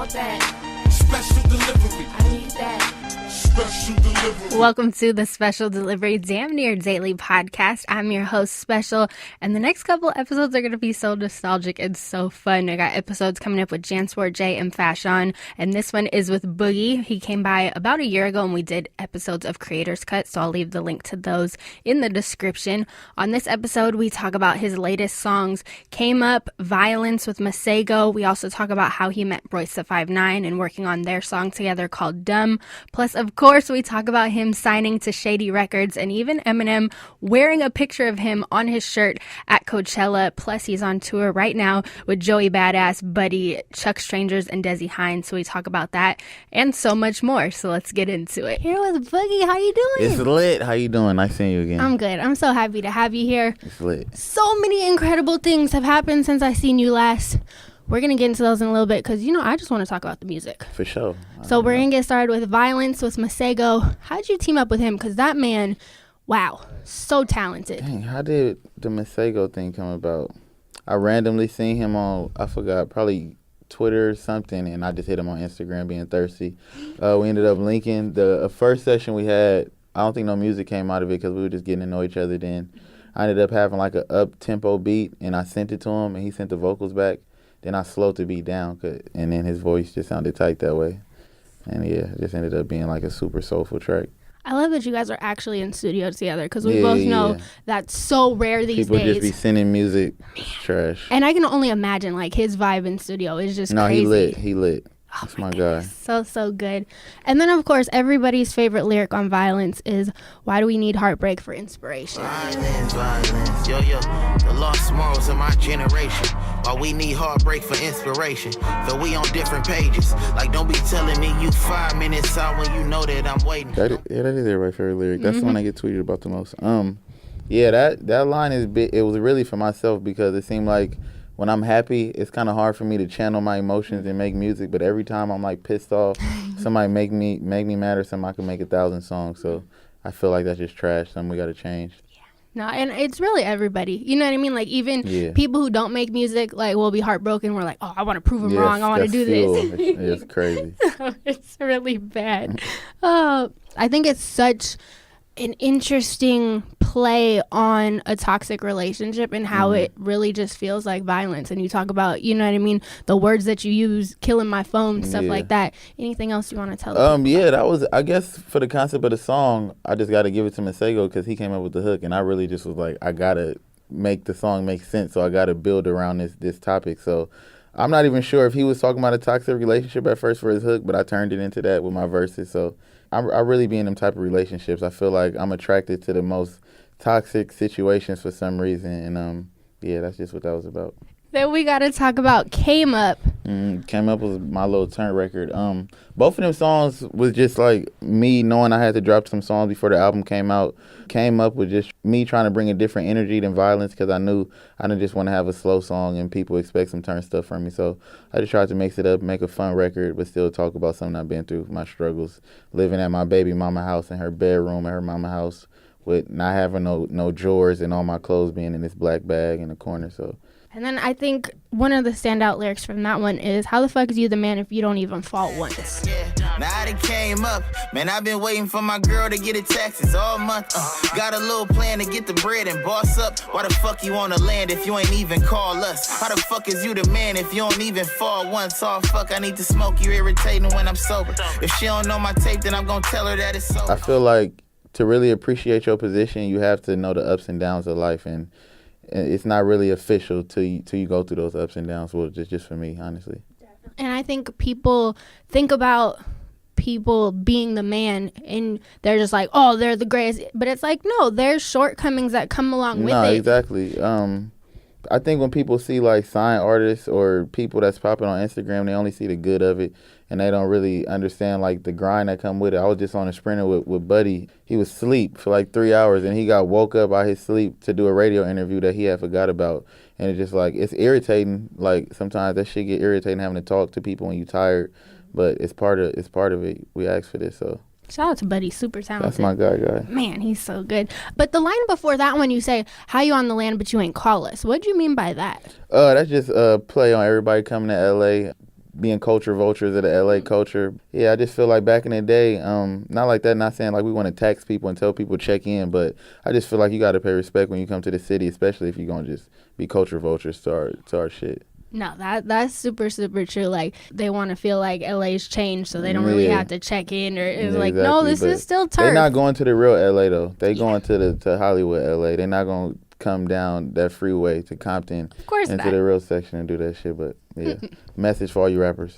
want that. Special delivery. I need that. Special delivery. Welcome to the Special Delivery Damn Near Daily podcast. I'm your host, Special, and the next couple episodes are going to be so nostalgic and so fun. I got episodes coming up with Jansport J and Fashion, and this one is with Boogie. He came by about a year ago, and we did episodes of Creator's Cut, so I'll leave the link to those in the description. On this episode, we talk about his latest songs, Came Up, Violence with Masego. We also talk about how he met Royce the 5'9" and working on their song together called Dumb. Plus, of course, we talk about him signing to Shady Records and even Eminem wearing a picture of him on his shirt at Coachella. Plus, he's on tour right now with Joey Bada, Buddy, Chuck Strangers, and Dessy Hinds. So we talk about that and so much more. So let's get into it. Here with Boogie. How you doing? It's lit. How you doing? Nice seeing you again. I'm good. I'm so happy to have you here. It's lit. So many incredible things have happened since I seen you last. We're going to get into those in a little bit because, I just want to talk about the music. For sure. So we're going to get started with Violence with Masego. How'd you team up with him? Because that man, wow, so talented. Dang, how did the Masego thing come about? I randomly seen him on, I forgot, probably Twitter or something, and I just hit him on Instagram being thirsty. We ended up linking. The first session we had, I don't think no music came out of it because we were just getting to know each other then. I ended up having like a up-tempo beat, and I sent it to him, and he sent the vocals back. Then I slowed the beat down, and then his voice just sounded tight that way. And yeah, it just ended up being like a super soulful track. I love that you guys are actually in studio together because we both know that's so rare these days. People just be sending music. It's trash. And I can only imagine like his vibe in studio is just crazy. No, he lit. That's my guy. So good. And then, of course, everybody's favorite lyric on Violence is, why do we need heartbreak for inspiration? Violence, yo, the lost morals of my generation. Why we need heartbreak for inspiration. So we on different pages. Like, don't be telling me you 5 minutes out when you know that I'm waiting. That is everybody's favorite lyric. That's the one I get tweeted about the most. Yeah, that line is big. It was really for myself because it seemed like when I'm happy, it's kind of hard for me to channel my emotions and make music. But every time I'm like pissed off, somebody make me mad or something, I can make 1,000 songs. So I feel like that's just trash. Something we got to change. Yeah. No, and it's really everybody. You know what I mean? Like even people who don't make music, like will be heartbroken. We're like, oh, I want to prove them wrong. I want to do this. It's crazy. It's really bad. I think it's such an interesting play on a toxic relationship and how it really just feels like violence. And you talk about, you know what I mean, the words that you use, killing my phone, stuff like that. Anything else you want to tell us? That was, I guess, for the concept of the song, I just got to give it to Masego because he came up with the hook, and I really just was like, I got to make the song make sense, so I got to build around this topic. So I'm not even sure if he was talking about a toxic relationship at first for his hook, but I turned it into that with my verses. So I really be in them type of relationships. I feel like I'm attracted to the most toxic situations for some reason. And that's just what that was about. Then we got to talk about Came Up. Came Up was my little turnt record. Both of them songs was just like me knowing I had to drop some songs before the album came out. Came Up with just me trying to bring a different energy than Violence because I knew I didn't just want to have a slow song and people expect some turnt stuff from me. So I just tried to mix it up, make a fun record, but still talk about something I've been through, my struggles, living at my baby mama house in her bedroom at her mama house with not having no drawers and all my clothes being in this black bag in the corner. So. And then I think one of the standout lyrics from that one is, how the fuck is you the man if you don't even fall once? Now it came up. Man, I've been waiting for my girl to get her taxes all month. Got a little plan to get the bread and boss up. Why the fuck you on the land if you ain't even call us? How the fuck is you the man if you don't even fall once? Oh, fuck, I need to smoke you irritating when I'm sober. If she don't know my tape, then I'm gonna tell her that it's sober. I feel like to really appreciate your position, you have to know the ups and downs of life, and it's not really official till you go through those ups and downs. Well, just for me, honestly. And I think people think about people being the man and they're just like, oh, they're the greatest. But it's like, no, there's shortcomings that come along with it. No, exactly. I think when people see like signed artists or people that's popping on Instagram, they only see the good of it and they don't really understand like the grind that come with it. I was just on a sprinter with Buddy. He was asleep for like 3 hours and he got woke up out his sleep to do a radio interview that he had forgot about. And it's just like, it's irritating. Like sometimes that shit get irritating having to talk to people when you tired, but it's part of it. We asked for this, so. Shout out to Buddy, super talented. That's my guy. Man, he's so good. But the line before that one, you say, how you on the land but you ain't call us. What do you mean by that? That's just a play on everybody coming to L.A. being culture vultures of the LA culture. Yeah, I just feel like back in the day, not like that, not saying like we want to tax people and tell people check in, but I just feel like you got to pay respect when you come to the city, especially if you're going to just be culture vultures to our shit. No, that's super, super true. Like, they want to feel like LA's changed, so they don't really have to check in. Or it's like, exactly. No, this is still turf. They're not going to the real LA, though. They going to Hollywood LA. They're not going to come down that freeway to Compton into the real section and do that shit. But, yeah, message for all you rappers.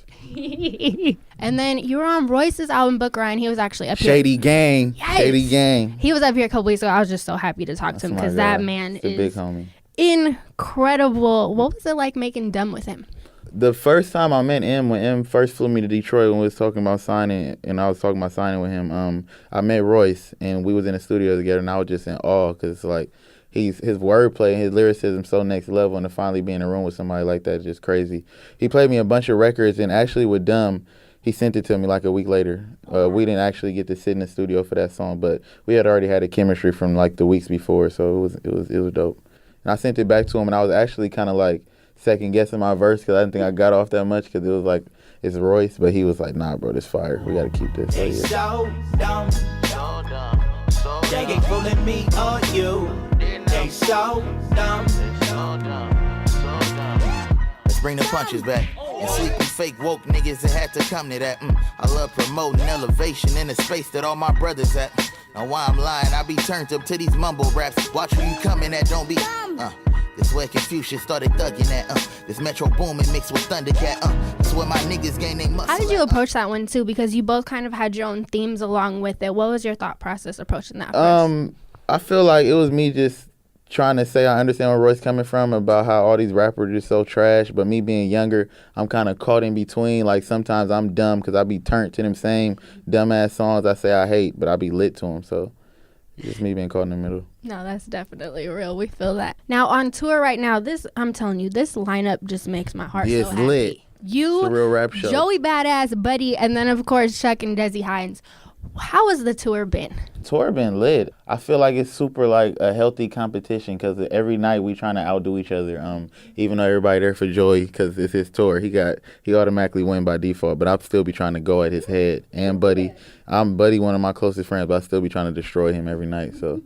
And then you were on Royce's album, Book Ryan. He was actually up here. Shady Gang. Yes. Shady Gang. He was up here a couple weeks ago. I was just so happy to talk to him because that man is a big homie. Incredible. What was it like making Dumb with him? The first time I met M, when M first flew me to Detroit when we was talking about signing, and I was talking about signing with him, I met Royce, and we was in the studio together, and I was just in awe because it's like his wordplay and his lyricism so next level, and to finally be in a room with somebody like that is just crazy. He played me a bunch of records, and actually with Dumb, he sent it to me like a week later. We didn't actually get to sit in the studio for that song, but we had already had a chemistry from like the weeks before, so it was dope. And I sent it back to him, and I was actually kind of like second-guessing my verse because I didn't think I got off that much because it was like, it's Royce, but he was like, nah, bro, this fire. We got to keep this. They so dumb. So dumb. So dumb. They ain't fooling me or you. They so dumb. So dumb. So dumb. Let's bring the punches back. And sleepy fake woke niggas that had to come to that. I love promoting elevation in the space that all my brothers at. Now why I'm lying, I be turned up to these mumble raps. Watch who you coming at, don't be this where Confucius started thugging at. This Metro Boomin mixed with Thundercat. This where my niggas gain they muscle. How did you approach that one too? Because you both kind of had your own themes along with it. What was your thought process approaching that first? I feel like it was me just trying to say I understand where Royce coming from about how all these rappers are just so trash, but me being younger, I'm kind of caught in between. Like sometimes I'm dumb because I be turned to them same dumbass songs I say I hate, but I be lit to them. So just me being caught in the middle. No, that's definitely real. We feel that. Now on tour right now, I'm telling you, this lineup just makes my heart so happy. Lit. You, it's a real rap show. Joey Badass, Buddy, and then of course Chuck and Dessy Hinds. How has the tour been? Tour been lit. I feel like it's super like a healthy competition because every night we trying to outdo each other. Even though everybody there for Joey because it's his tour, he automatically win by default. But I'll still be trying to go at his head. And Buddy, I'm Buddy, one of my closest friends, but I still be trying to destroy him every night. So.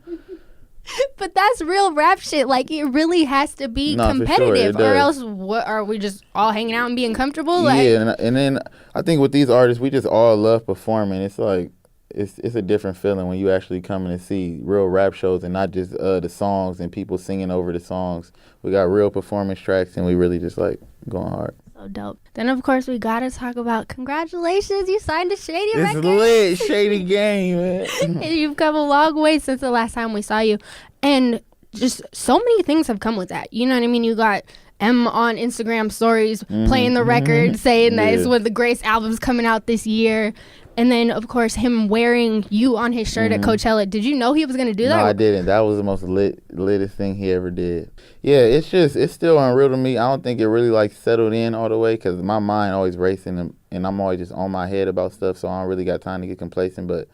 But that's real rap shit. Like, it really has to be competitive, for sure, or else what are we just all hanging out and being comfortable? Like, yeah, and then I think with these artists, we just all love performing. It's like. It's a different feeling when you actually come in and see real rap shows and not just the songs and people singing over the songs. We got real performance tracks and we really just like going hard. So dope. Then of course we gotta talk about congratulations, you signed to Shady Records. It's lit, Shady Gang, man. And you've come a long way since the last time we saw you, and just so many things have come with that. You know what I mean? You got M on Instagram stories playing the record, saying that it's one of the greatest albums coming out this year. And then, of course, him wearing you on his shirt at Coachella. Did you know he was going to do that? No, I didn't. That was the most littest thing he ever did. Yeah, it's still unreal to me. I don't think it really, like, settled in all the way because my mind always racing and I'm always just on my head about stuff, so I don't really got time to get complacent. But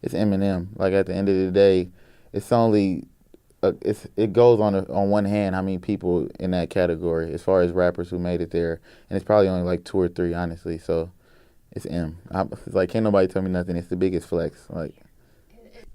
it's Eminem. Like, at the end of the day, it's only... it goes on one hand how many people in that category as far as rappers who made it there. And it's probably only, like, 2 or 3, honestly, so... It's M. It's like, can't nobody tell me nothing. It's the biggest flex. Like,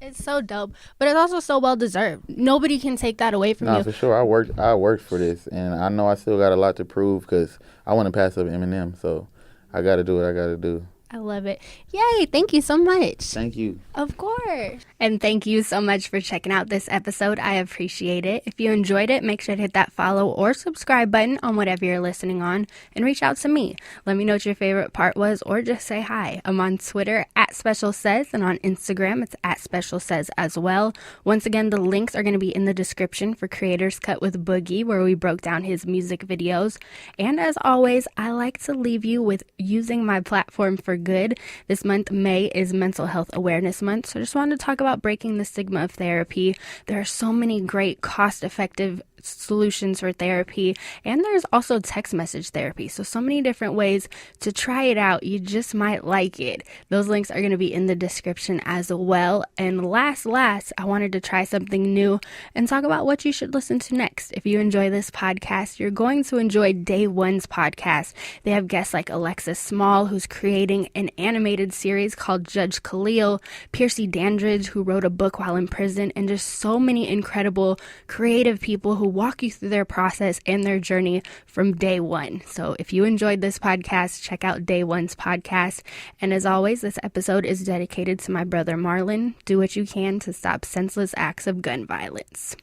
it's so dope, but it's also so well deserved. Nobody can take that away from you. No, for sure. I worked for this, and I know I still got a lot to prove because I want to pass up Eminem. So I got to do what I got to do. I love it. Yay. Thank you so much. Thank you. Of course. And thank you so much for checking out this episode. I appreciate it. If you enjoyed it, make sure to hit that follow or subscribe button on whatever you're listening on and reach out to me. Let me know what your favorite part was or just say hi. I'm on Twitter @SpecialSays and on Instagram it's @SpecialSays as well. Once again, the links are going to be in the description for Creator's Cut with Boogie, where we broke down his music videos. And as always, I like to leave you with using my platform for good. This month, May, is Mental Health Awareness Month, so I just wanted to talk about breaking the stigma of therapy. There are so many great cost-effective solutions for therapy, and there's also text message therapy. So many different ways to try it out. You just might like it. Those links are going to be in the description as well. And last, I wanted to try something new and talk about what you should listen to next. If you enjoy this podcast, you're going to enjoy Day One's podcast. They have guests like Alexis Small, who's creating an animated series called Judge Khalil, Piercy Dandridge, who wrote a book while in prison, and just so many incredible creative people who walk you through their process and their journey from day one. So if you enjoyed this podcast, check out Day One's podcast. And as always, this episode is dedicated to my brother Marlon. Do what you can to stop senseless acts of gun violence.